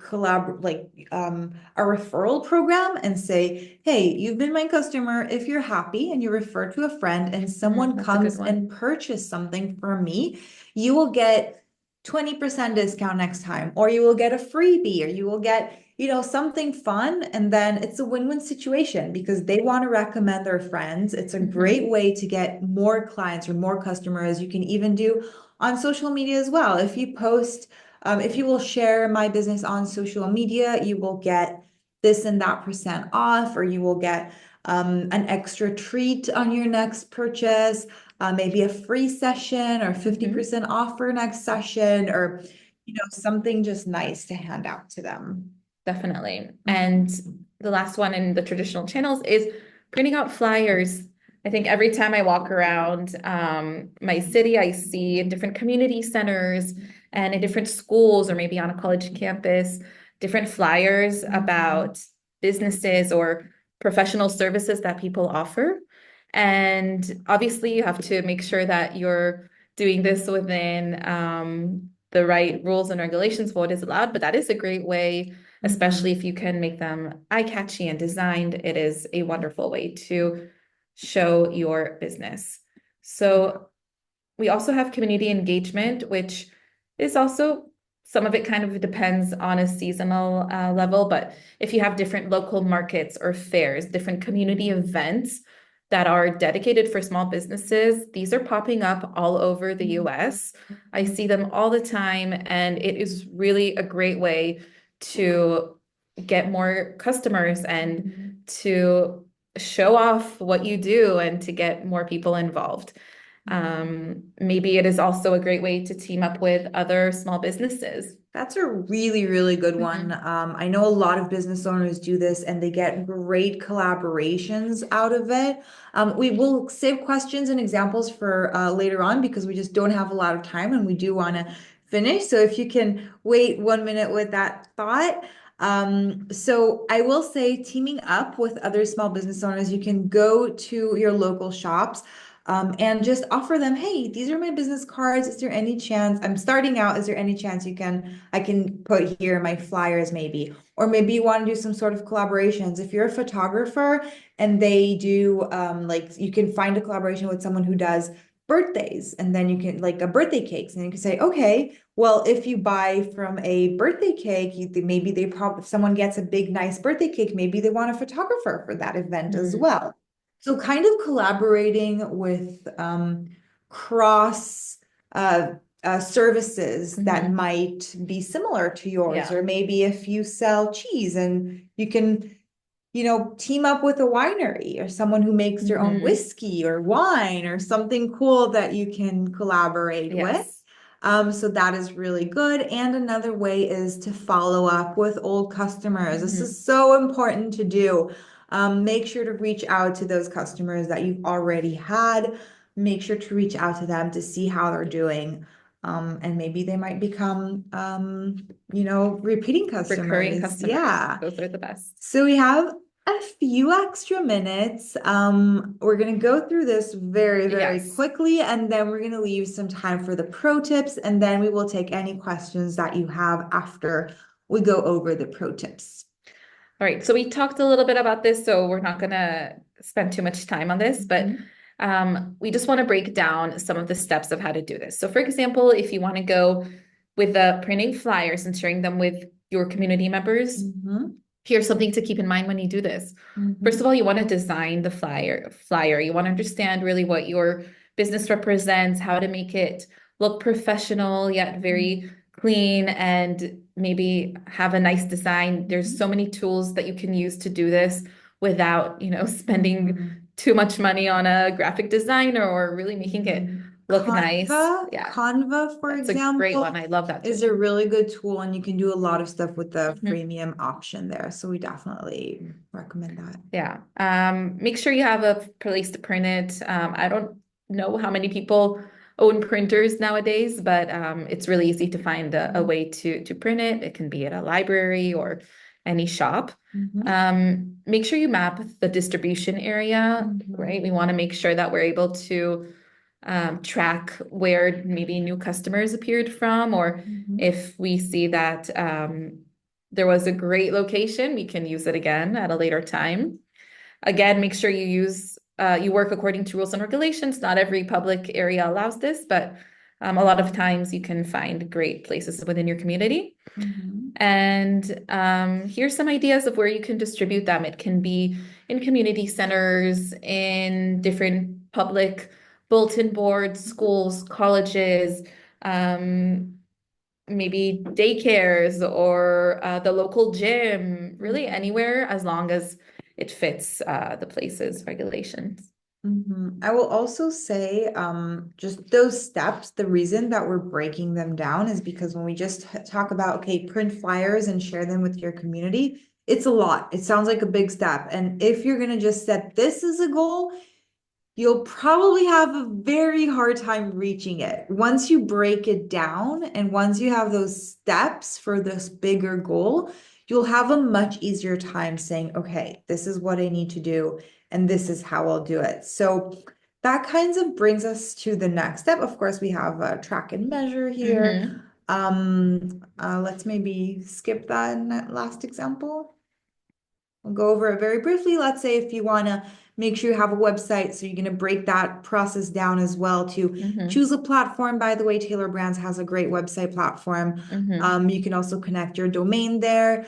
referral program and say, hey, you've been my customer. If you're happy and you refer to a friend and someone comes and purchase something from me, you will get 20% discount next time, or you will get a freebie, or you will get something fun, and then it's a win-win situation because they want to recommend their friends. It's a great way to get more clients or more customers. You can even do on social media as well. If you post, if you will share my business on social media, you will get this and that % off, or you will get an extra treat on your next purchase, maybe a free session or 50% off for next session, or something just nice to hand out to them. Definitely. And the last one in the traditional channels is printing out flyers. I think every time I walk around my city, I see in different community centers and in different schools or maybe on a college campus, different flyers about businesses or professional services that people offer. And obviously, you have to make sure that you're doing this within the right rules and regulations for what is allowed, but that is a great way, especially if you can make them eye-catchy and designed. It is a wonderful way to show your business. So we also have community engagement, which is also, some of it kind of depends on a seasonal level, but if you have different local markets or fairs, different community events that are dedicated for small businesses, these are popping up all over the US. I see them all the time, and it is really a great way to get more customers and to show off what you do and to get more people involved. Maybe it is also a great way to team up with other small businesses. That's a really, really good one. I know a lot of business owners do this and they get great collaborations out of it. We will save questions and examples for later on because we just don't have a lot of time and we do want to finish. So if you can wait 1 minute with that thought. So I will say teaming up with other small business owners, you can go to your local shops. And just offer them, hey, these are my business cards. Is there any chance I'm starting out? Is there any chance I can put here my flyers maybe? Or maybe you want to do some sort of collaborations. If you're a photographer and they do, like you can find a collaboration with someone who does birthdays, and then you can like a birthday cakes, and you can say, okay, well, if you buy from a birthday cake, maybe if someone gets a big, nice birthday cake, maybe they want a photographer for that event as well. So kind of collaborating with cross services that might be similar to yours, or maybe if you sell cheese and you can, team up with a winery or someone who makes their own whiskey or wine or something cool that you can collaborate with. So that is really good. And another way is to follow up with old customers. This is so important to do. Make sure to reach out to those customers that you've already had. Make sure to reach out to them to see how they're doing. And maybe they might become, repeating customers. Recurring customers. Yeah. Those are the best. So we have a few extra minutes. We're going to go through this very, very quickly, and then we're going to leave some time for the pro tips, and then we will take any questions that you have after we go over the pro tips. All right, so we talked a little bit about this, so we're not going to spend too much time on this, but we just want to break down some of the steps of how to do this. So for example, if you want to go with the printing flyers and sharing them with your community members, here's something to keep in mind when you do this. First of all, you want to design the flyer. You want to understand really what your business represents, how to make it look professional, yet very clean, and maybe have a nice design. There's so many tools that you can use to do this without, spending too much money on a graphic designer or really making it look nice. Yeah. Canva, for That's example, a great one. I love that tool. Is a really good tool, and you can do a lot of stuff with the freemium option there. So we definitely recommend that. Yeah. Make sure you have a place to print it. I don't know how many people own printers nowadays, but it's really easy to find a way to print it. It can be at a library or any shop. Make sure you map the distribution area, right? We want to make sure that we're able to track where maybe new customers appeared from, or if we see that there was a great location, we can use it again at a later time. Again, make sure you work according to rules and regulations. Not every public area allows this, but A lot of times you can find great places within your community. And here's some ideas of where you can distribute them. It can be in community centers, in different public bulletin boards, schools, colleges, maybe daycares or the local gym, really anywhere as long as it fits the place's regulations. I will also say, just those steps, the reason that we're breaking them down is because when we just talk about, okay, print flyers and share them with your community, it's a lot. It sounds like a big step. And if you're going to just set this as a goal, you'll probably have a very hard time reaching it. Once you break it down and once you have those steps for this bigger goal, you'll have a much easier time saying, okay, this is what I need to do, and this is how I'll do it. So that kind of brings us to the next step. Of course, we have a track and measure here. Let's maybe skip that last example. We'll go over it very briefly. Let's say if you want to make sure you have a website, so you're going to break that process down as well to choose a platform. By the way, Tailor Brands has a great website platform. You can also connect your domain there,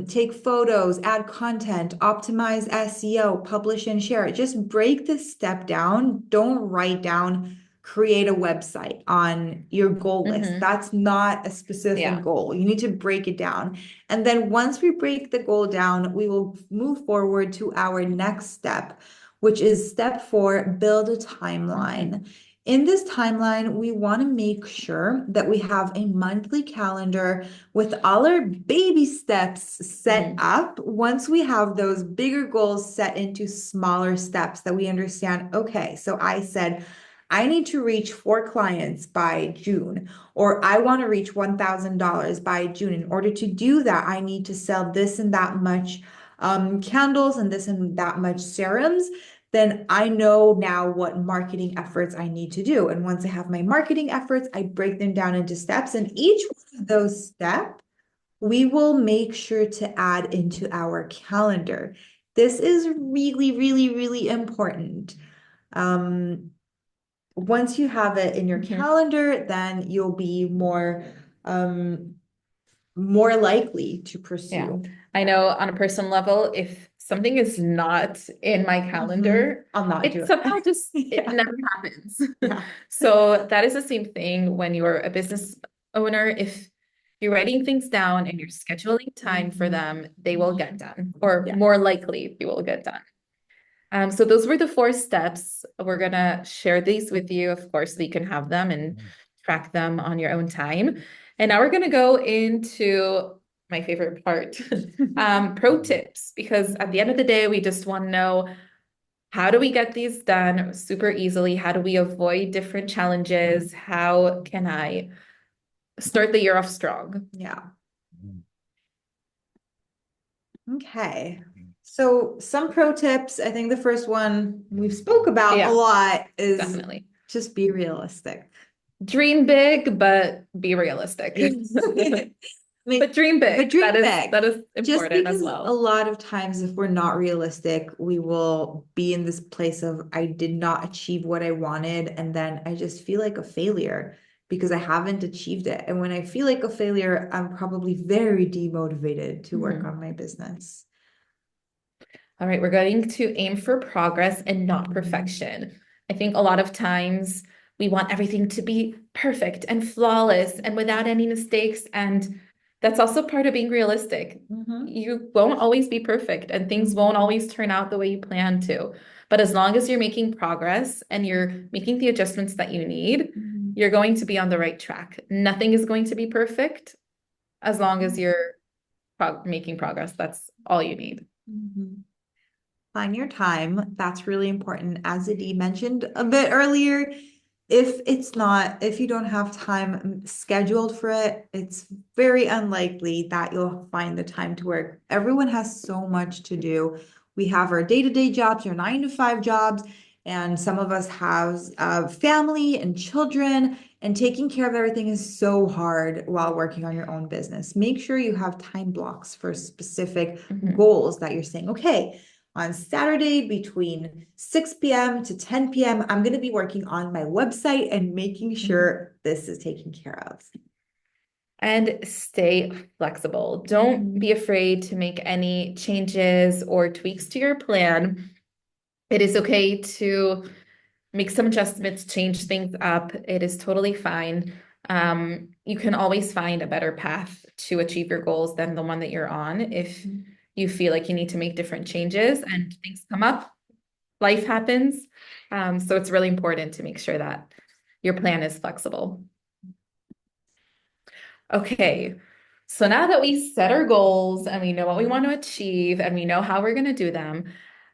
take photos, add content, optimize SEO, publish and share. Just break this step down. Don't write down create a website on your goal list. That's not a specific goal. You need to break it down. And then once we break the goal down, we will move forward to our next step, which is step 4, build a timeline. In this timeline, we want to make sure that we have a monthly calendar with all our baby steps set up. Once we have those bigger goals set into smaller steps that we understand, okay, so I said, I need to reach 4 clients by June, or I want to reach $1,000 by June. In order to do that, I need to sell this and that much candles and this and that much serums. Then I know now what marketing efforts I need to do. And once I have my marketing efforts, I break them down into steps. And each one of those steps, we will make sure to add into our calendar. This is really, really, really important. Once you have it in your calendar, then you'll be more likely to pursue. I know on a personal level, if something is not in my calendar, I'll not do it it. somehow just it never happens. So that is the same thing when you're a business owner. If you're writing things down and you're scheduling time for them, they will get done, or more likely they will get done. So those were the 4 steps. We're gonna share these with you, of course, so you can have them and track them on your own time. And now we're gonna go into my favorite part, pro tips, because at the end of the day, we just want to know, how do we get these done super easily? How do we avoid different challenges? How can I start the year off strong? Yeah. Okay. So some pro tips. I think the first one we've spoke about a lot is Definitely just be realistic. Dream big, but be realistic. But dream big. But dream big. That is important as well. A lot of times, if we're not realistic, we will be in this place of, I did not achieve what I wanted, and then I just feel like a failure because I haven't achieved it. And when I feel like a failure, I'm probably very demotivated to work on my business. All right, we're going to aim for progress and not perfection. I think a lot of times we want everything to be perfect and flawless and without any mistakes. And that's also part of being realistic. You won't always be perfect and things won't always turn out the way you plan to. But as long as you're making progress and you're making the adjustments that you need, you're going to be on the right track. Nothing is going to be perfect as long as you're making progress. That's all you need. Plan your time. That's really important. As Adi mentioned a bit earlier, if you don't have time scheduled for it, it's very unlikely that you'll find the time to work. Everyone has so much to do. We have our day-to-day jobs, our 9-to-5 jobs, and some of us have family and children, and taking care of everything is so hard while working on your own business. Make sure you have time blocks for specific goals that you're saying, okay, on Saturday between 6 p.m. to 10 p.m. I'm going to be working on my website and making sure this is taken care of. And stay flexible. Don't be afraid to make any changes or tweaks to your plan. It is okay to make some adjustments, change things up. It is totally fine. You can always find a better path to achieve your goals than the one that you're on. If you feel like you need to make different changes and things come up, life happens. So it's really important to make sure that your plan is flexible. Okay, so now that we set our goals and we know what we want to achieve and we know how we're going to do them,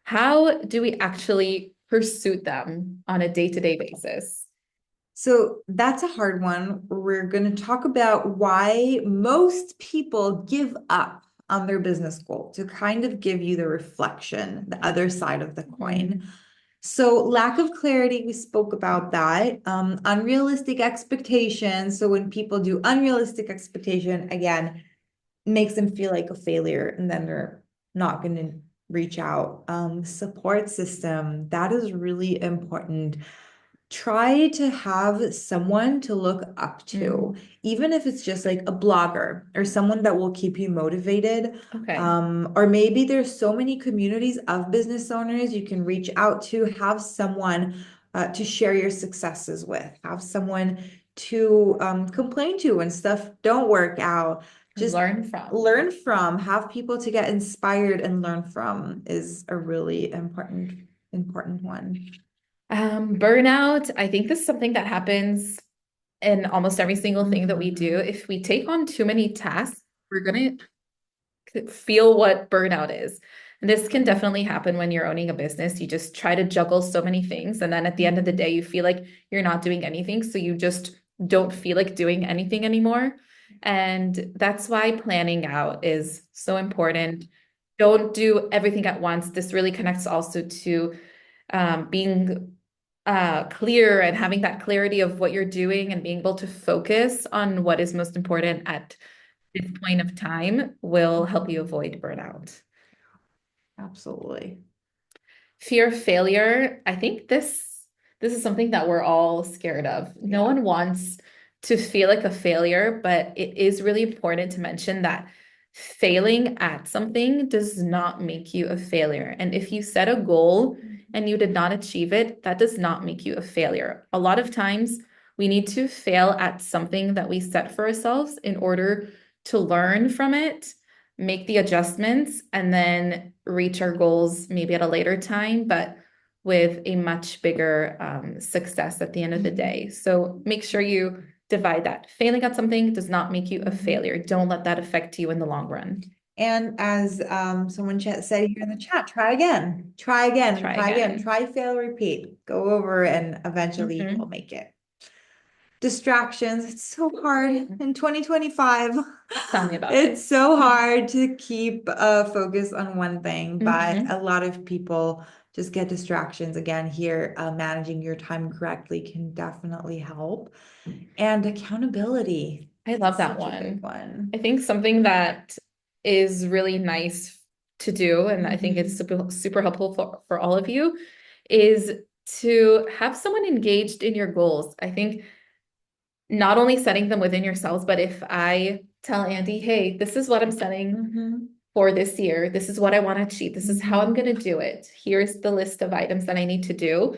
how do we actually pursue them on a day-to-day basis? So that's a hard one. We're going to talk about why most people give up on their business goal to kind of give you the reflection, the other side of the coin. So lack of clarity, we spoke about that. Unrealistic expectations. So when people do unrealistic expectation, again, makes them feel like a failure and then they're not going to reach out. Support system, that is really important. Try to have someone to look up to, even if it's just like a blogger or someone that will keep you motivated. Okay. Or maybe there's so many communities of business owners you can reach out to, have someone to share your successes with, have someone to complain to when stuff don't work out. Just learn from, have people to get inspired and learn from is a really important one. Burnout, I think this is something that happens in almost every single thing that we do. If we take on too many tasks, we're going to feel what burnout is. And this can definitely happen when you're owning a business. You just try to juggle so many things. And then at the end of the day, you feel like you're not doing anything. So you just don't feel like doing anything anymore. And that's why planning out is so important. Don't do everything at once. This really connects also to being clear and having that clarity of what you're doing and being able to focus on what is most important at this point of time will help you avoid burnout. Absolutely. Fear of failure. I think this is something that we're all scared of. No one wants to feel like a failure, but it is really important to mention that failing at something does not make you a failure. And if you set a goal and you did not achieve it, that does not make you a failure. A lot of times we need to fail at something that we set for ourselves in order to learn from it, make the adjustments, and then reach our goals maybe at a later time, but with a much bigger success at the end of the day. So make sure you divide that. Failing at something does not make you a failure. Don't let that affect you in the long run. And as someone said here in the chat, try again, try again, try, fail, repeat, go over, and eventually you'll make it. Distractions, it's so hard in 2025. Tell me about It's so hard to keep focus on one thing, but a lot of people just get distractions. Again, here, managing your time correctly can definitely help. And accountability. I love that one. I think something that is really nice to do, and I think it's super helpful for all of you, is to have someone engaged in your goals. I think not only setting them within yourselves, but if I tell Andy, hey, this is what I'm setting for this year, this is what I want to achieve, this is how I'm going to do it, here's the list of items that I need to do,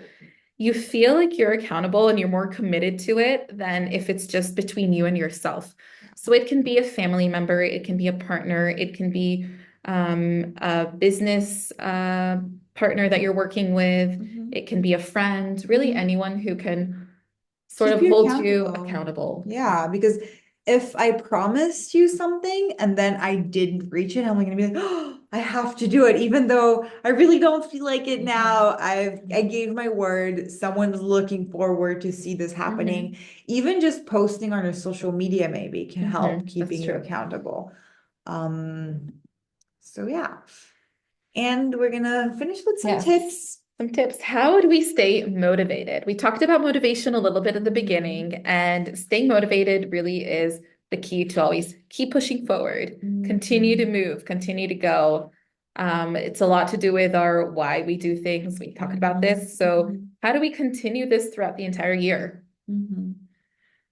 you feel like you're accountable and you're more committed to it than if it's just between you and yourself. So it can be a family member, it can be a partner, it can be a business partner that you're working with, it can be a friend, really anyone who can sort of hold you accountable. Yeah, because if I promised you something and then I didn't reach it, I'm going to be like, oh, I have to do it, even though I really don't feel like it now. I gave my word. Someone's looking forward to see this happening. Even just posting on your social media maybe can help keeping you accountable. So yeah. And we're gonna finish with some tips. Some tips. How do we stay motivated? We talked about motivation a little bit at the beginning, and staying motivated really is the key to always keep pushing forward, continue to move, continue to go. It's a lot to do with our why we do things. We talked about this. So how do we continue this throughout the entire year? Mhm.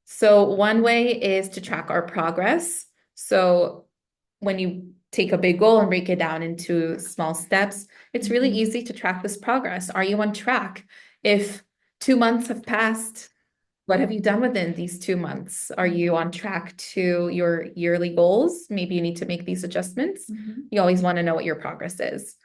So one way is to track our progress. So when you take a big goal and break it down into small steps, it's really easy to track this progress. Are you on track? If 2 months have passed, what have you done within these 2 months? Are you on track to your yearly goals? Maybe you need to make these adjustments. You always want to know what your progress is.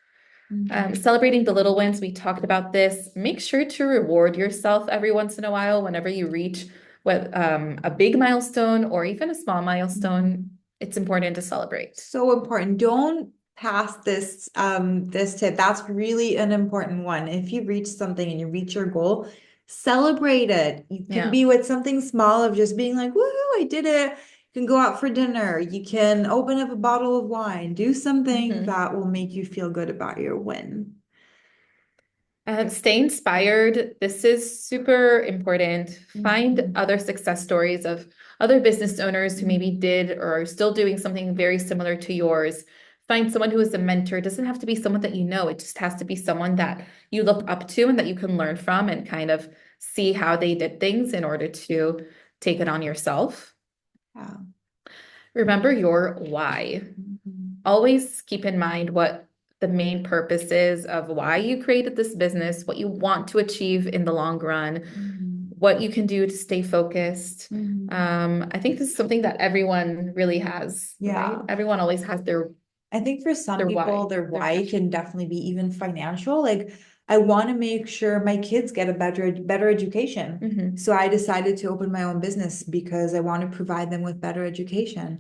Celebrating the little wins, we talked about this. Make sure to reward yourself every once in a while whenever you reach a big milestone or even a small milestone. It's important to celebrate. So important. Don't pass this tip. That's really an important one. If you reach something and you reach your goal, celebrate it. You can Yeah. be with something small of just being like, woohoo, I did it. You can go out for dinner. You can open up a bottle of wine. Do something that will make you feel good about your win. Stay inspired. This is super important. Find other success stories of other business owners who maybe did or are still doing something very similar to yours. Find someone who is a mentor. It doesn't have to be someone that you know. It just has to be someone that you look up to and that you can learn from and kind of see how they did things in order to take it on yourself. Yeah. Remember your why. Always keep in mind what the main purpose is of why you created this business, what you want to achieve in the long run, what you can do to stay focused. I think this is something that everyone really has, right? Everyone always has their I think for some Their people, why. their Their why passion. can definitely be even financial. Like, I want to make sure my kids get a better education. So I decided to open my own business because I want to provide them with better education,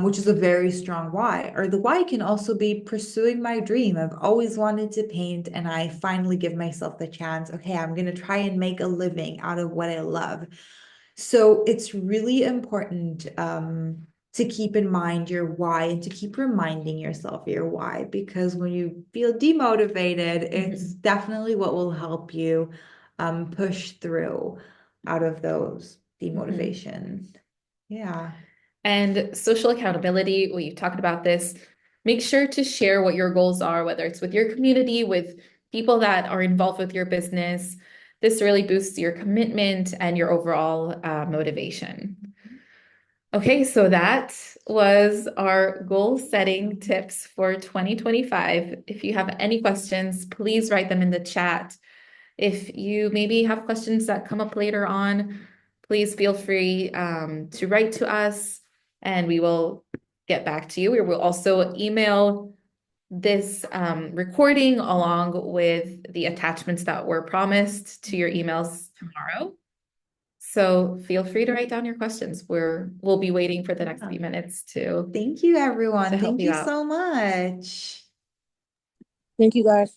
which is a very strong why. Or the why can also be pursuing my dream. I've always wanted to paint, and I finally give myself the chance. Okay, I'm going to try and make a living out of what I love. So it's really important to keep in mind your why and to keep reminding yourself your why, because when you feel demotivated, it's definitely what will help you push through out of those demotivations. Yeah. And social accountability, we've talked about this. Make sure to share what your goals are, whether it's with your community, with people that are involved with your business. This really boosts your commitment and your overall motivation. Okay, so that was our goal setting tips for 2025. If you have any questions, please write them in the chat. If you maybe have questions that come up later on, please feel free to write to us and we will get back to you. We will also email this recording along with the attachments that were promised to your emails tomorrow. So feel free to write down your questions. We'll be waiting for the next few minutes to Thank you, everyone. help Thank you you out. so much. Thank you guys.